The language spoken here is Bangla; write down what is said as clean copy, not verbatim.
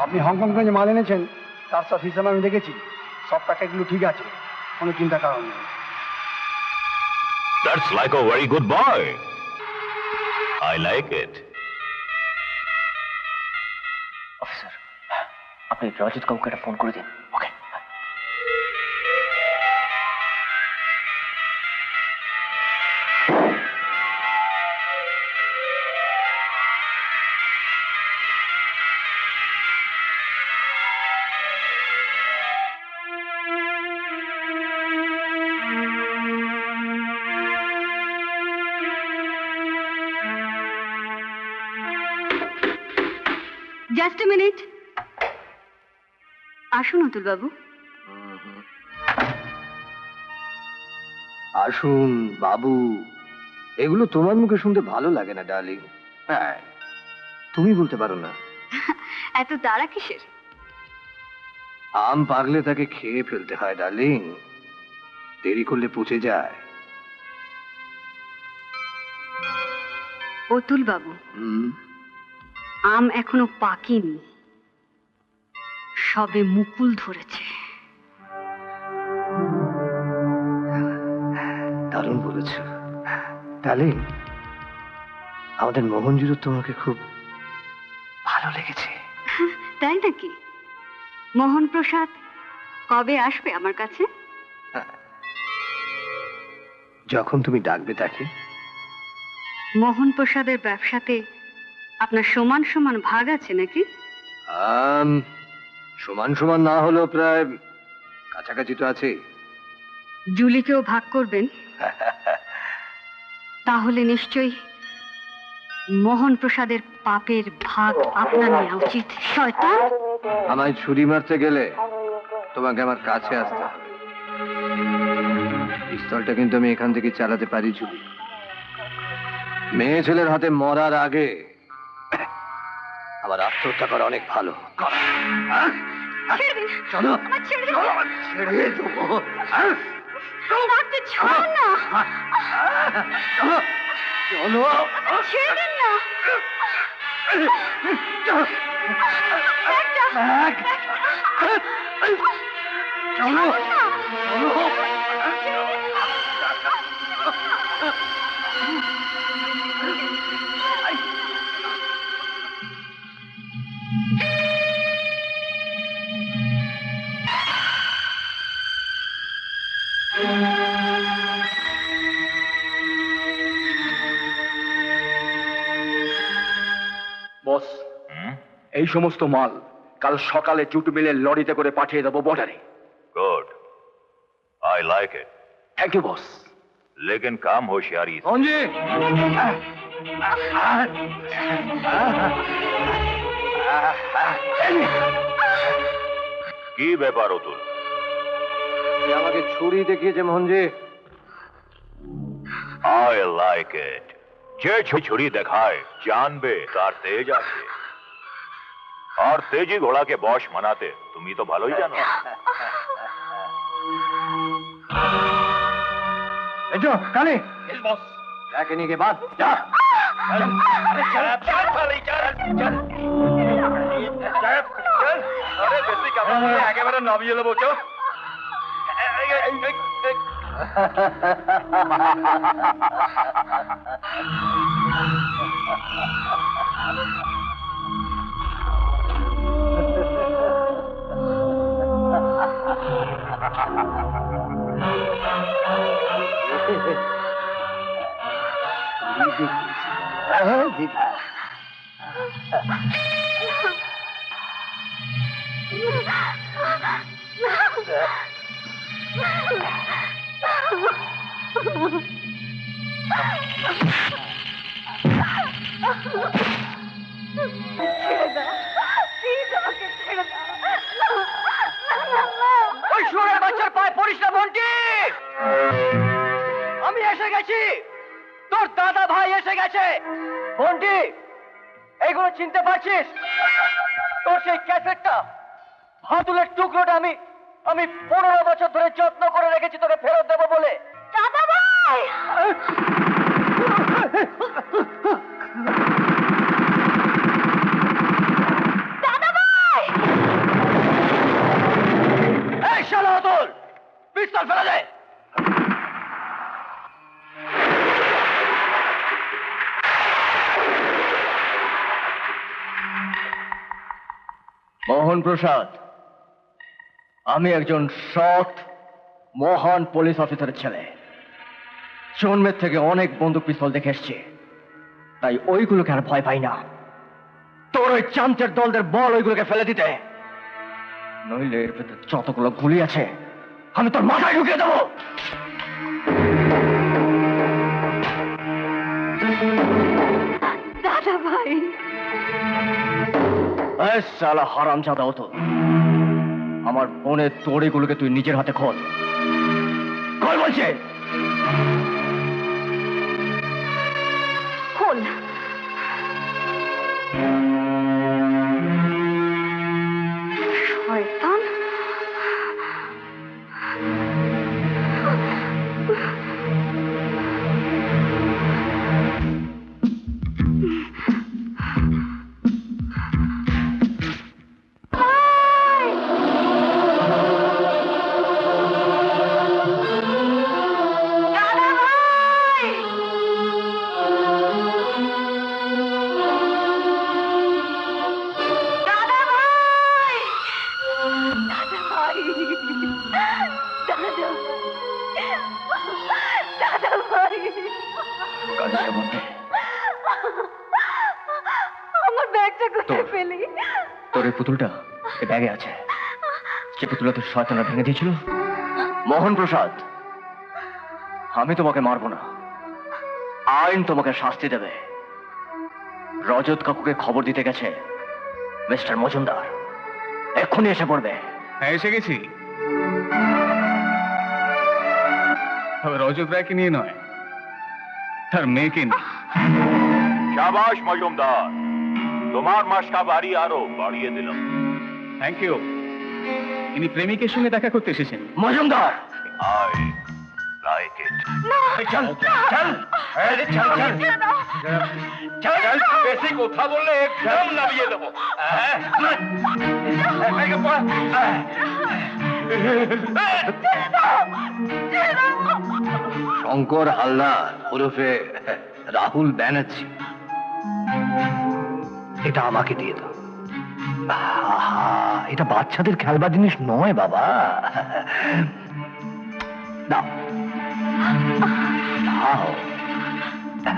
আপনি হংকং থেকে যে মাল এনেছেন তার সব হিসাব আমি দেখেছি, সব প্যাকেটগুলো ঠিক আছে, কোনো চিন্তা কারণ নেই। That's like a very good boy. I like it. Officer, আপনি রজত কাউকে একটা ফোন করে দিন। ওকে। Just a minute. আসুন অতুল বাবু। আসুন বাবু, এগুলো তোমার মুখে শুনতে ভালো লাগে না ডার্লিং। হ্যাঁ, তুমি বলতে পারো না? এত তাড়া কিসের? আম পাকলে তাকে খেয়ে ফেলতে হয় ডার্লিং, দেরি করলে পচে যায়। অতুল বাবু, আম এখনো পাকেনি, সবে মুকুল ধরেছে। দারুণ বলেছ ডার্লিং, আমাদের মোহনজিরও তোমাকে খুব ভালো লেগেছে। তাই নাকি? মোহন প্রসাদ কবে আসবে আমার কাছে? যখন তুমি ডাকবে তাকে। মোহন প্রসাদের ব্যবসাতে আপনার সমান সমান ভাগ আছে নাকি? সমান সমান না হলেও প্রায় কাছাকাছি তো আছে। জুলিকেও ভাগ করবেন? তাহলে নিশ্চয়ই মোহন প্রসাদের পাপের ভাগ আপনার নেওয়া উচিত। শয়তান! আমায় ছুরি মারতে গেলে তোমাকে আমার কাছে আসতে হবে। পিস্তলটা কিন্তু আমি এখান থেকে চালাতে পারি জুলি। মেয়ে ছেলের হাতে মরার আগে আমার আত্মহত্যা করা অনেক ভালো। চলো ছেড়ে দেবো। ছাড়ুন না। চলো ছেড়ে দিন না। চলো বস, এই সমস্ত মাল কাল সকালে জুট মিলের লরিতে করে পাঠিয়ে দেবো বর্ডারে। Good. I like it. Thank you boss. लेकिन काम होशियारी से। অঞ্জি, কি ব্যাপার অতুল? আমাকে ছুরি দেখিয়েছে মোহনজি। I like it. যে ছুরি দেখায় জানবে তার তেজ আছে, আর তেজি ঘোড়াকে বশ মানাতে তুমি তো ভালোই জানো। কানে বস যাকে নিয়ে বাদ যা। একেবারে নামিয়ে দেবো। ওই শুয়োরের বাচ্চার পায়ে পড়িস না বন্টি। আমি এসে গেছি, তোর দাদা ভাই এসে গেছে। বন্টি, এইগুলো চিনতে পারছিস? তোর সেই ক্যাসেটটা, হাতুলের টুকরোটা আমি 15 বছর ধরে যত্ন করে রেখেছি তোকে ফেরত দেবো বলে। দাদা ভাই! দাদা ভাই! মোহন প্রসাদ, আমি একজন সৎ মহান পুলিশ অফিসারের ছেলে। জন্মের থেকে অনেক বন্দুক পিস্তল দেখে এসছি, তাই ওইগুলোকে আর ভয় পাই না। তোর ওই চামচের দলদের বল ওইগুলোকে ফেলে দিতে, নইলে এর ভেতর যতগুলো গুলি আছে আমি তোর মাথায় ঢুকিয়ে দেবো। দাদা ভাই, শালা হারামজাদা হতো, আমার বোনের তোড়িগুলোকে তুই নিজের হাতে খোল। খোল বলছে। খোল। শয়তান। আমার ব্যাগটা কোথায় পেলি? তোর এই পুতুলটা এই ব্যাগে আছে, যে পুতুলটা তোর শয়তানরা ভেঙে দিয়েছিল। মোহন প্রসাদ, আমি তোমাকে মারবো না, আইন তোমাকে শাস্তি দেবে। রজত কাকুকে খবর দিতে গেছে মিস্টার মজুমদার, এক্ষুনি এসে পড়বে। হ্যাঁ, এসে গেছি। তবে রজত রায়কে নিয়ে নয়, তার মেয়েকে নিয়ে। শাবাশ মজুমদার, তোমার মাসকা বাড়ি আরো বাড়িয়ে দিলাম। Thank you. ইনি প্রেমিকের সঙ্গে দেখা করতে এসেছেন। Majumdar, I like it. চল চল চল, বেশি কথা বললে একদম নামিয়ে দেবো। শঙ্কর হালদার ওরফে রাহুল ব্যানার্জি, এটা আমাকে দিয়ে দাও। আহা, এটা বাচ্চাদের খেলবার জিনিস নয় বাবা। দাও দাও।